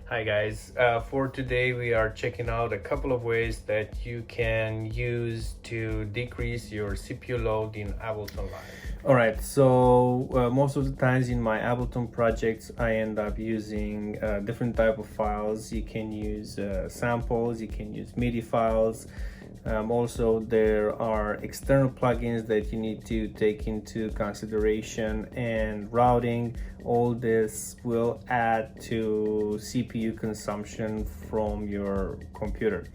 Hi guys, for today we are checking out a couple of ways that you can use to decrease your CPU load in Ableton Live. Alright, so most of the times in my Ableton projects I end up using different type of files. You can use samples, you can use MIDI files. Also, there are external plugins that you need to take into consideration, and routing. All this will add to CPU consumption from your computer.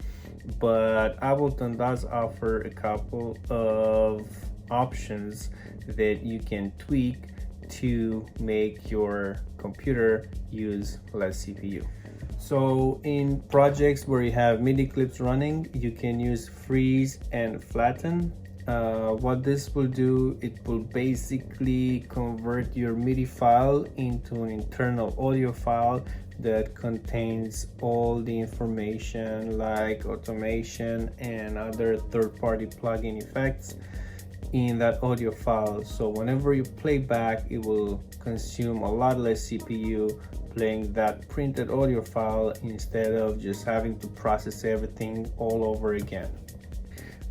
But Ableton does offer a couple of options that you can tweak to make your computer use less CPU. So in projects where you have MIDI clips running, you can use freeze and flatten. What this will do, it will basically convert your MIDI file into an internal audio file that contains all the information like automation and other third-party plugin effects in that audio file. So whenever you play back, it will consume a lot less CPU playing that printed audio file instead of just having to process everything all over again.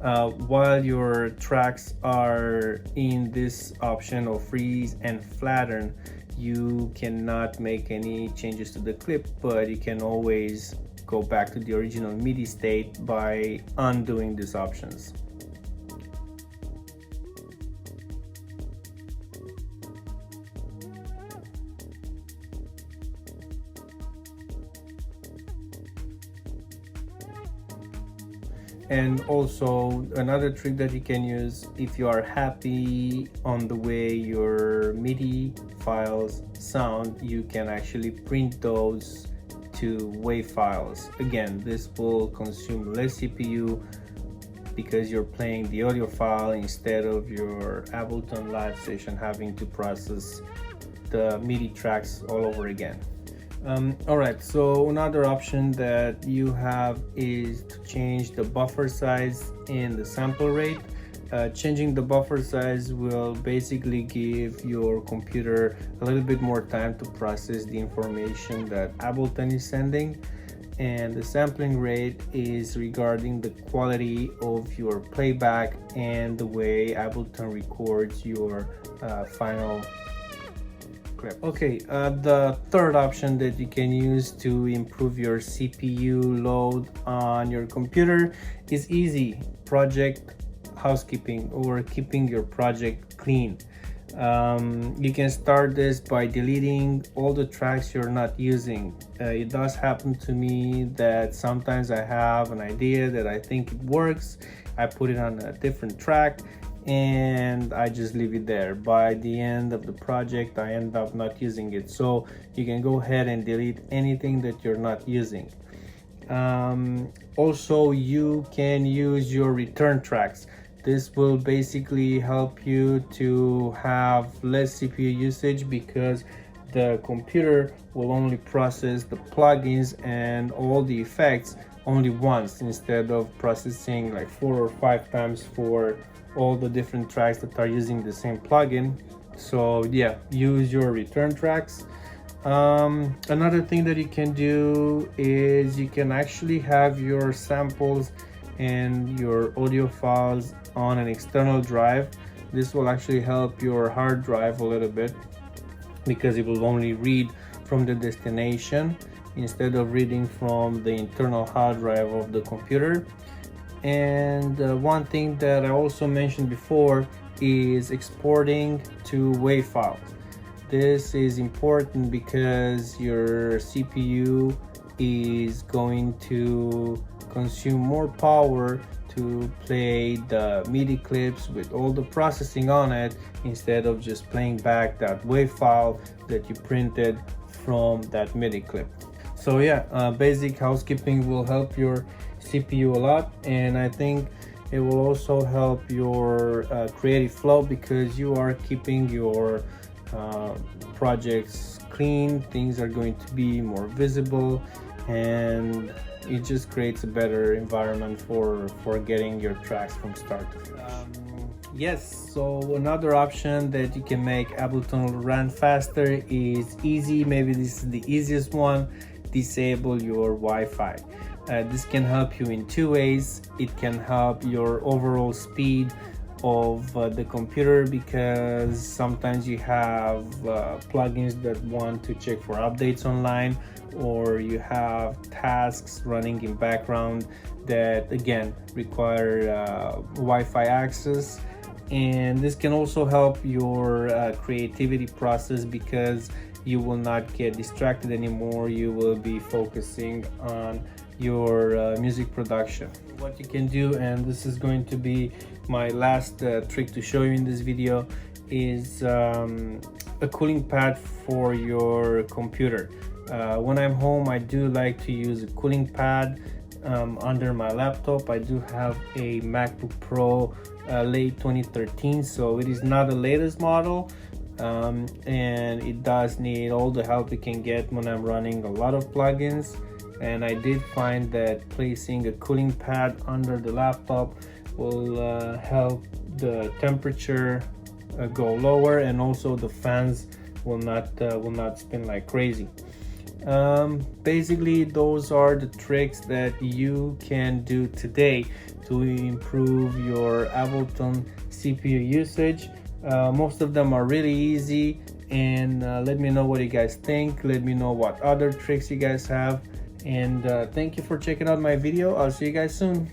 While your tracks are in this option of freeze and flatten, you cannot make any changes to the clip, but you can always go back to the original MIDI state by undoing these options. And also another trick that you can use, if you are happy on the way your MIDI files sound, you can actually print those to WAV files. Again, this will consume less CPU because you're playing the audio file instead of your Ableton Live session having to process the MIDI tracks all over again. Alright, so another option that you have is to change the buffer size and the sample rate. Changing the buffer size will basically give your computer a little bit more time to process the information that Ableton is sending, and the sampling rate is regarding the quality of your playback and the way Ableton records your final. Okay, the third option that you can use to improve your CPU load on your computer is easy: project housekeeping, or keeping your project clean. You can start this by deleting all the tracks you're not using. It does happen to me that sometimes I have an idea that I think it works, I put it on a different track, and I just leave it there. By the end of the project, I end up not using it. So you can go ahead and delete anything that you're not using. Also, you can use your return tracks. This will basically help you to have less CPU usage because the computer will only process the plugins and all the effects only once, instead of processing like 4 or 5 times for all the different tracks that are using the same plugin. So yeah, use your return tracks. Another thing that you can do is you can actually have your samples and your audio files on an external drive. This will actually help your hard drive a little bit because it will only read from the destination instead of reading from the internal hard drive of the computer. And one thing that I also mentioned before is exporting to WAV files. This is important because your CPU is going to consume more power to play the MIDI clips with all the processing on it, instead of just playing back that WAV file that you printed from that MIDI clip. So yeah, basic housekeeping will help your CPU a lot, and I think it will also help your creative flow because you are keeping your projects clean. Things are going to be more visible, and it just creates a better environment for getting your tracks from start to finish. Yes, so another option that you can make Ableton run faster is easy. Maybe this is the easiest one. disable your Wi-Fi. This can help you in two ways. It can help your overall speed of the computer, because sometimes you have plugins that want to check for updates online, or you have tasks running in background that again require Wi-Fi access. And this can also help your creativity process, because you will not get distracted anymore. You will be focusing on your music production. What you can do, and this is going to be my last trick to show you in this video, is a cooling pad for your computer. When I'm home, I do like to use a cooling pad under my laptop. I do have a MacBook Pro late 2013, so it is not the latest model, and it does need all the help it can get when I'm running a lot of plugins. And I did find that placing a cooling pad under the laptop will help the temperature go lower, and also the fans will not spin like crazy. Basically, those are the tricks that you can do today to improve your Ableton CPU usage. Most of them are really easy, and let me know what you guys think. Let me know what other tricks you guys have, and thank you for checking out my video. I'll see you guys soon.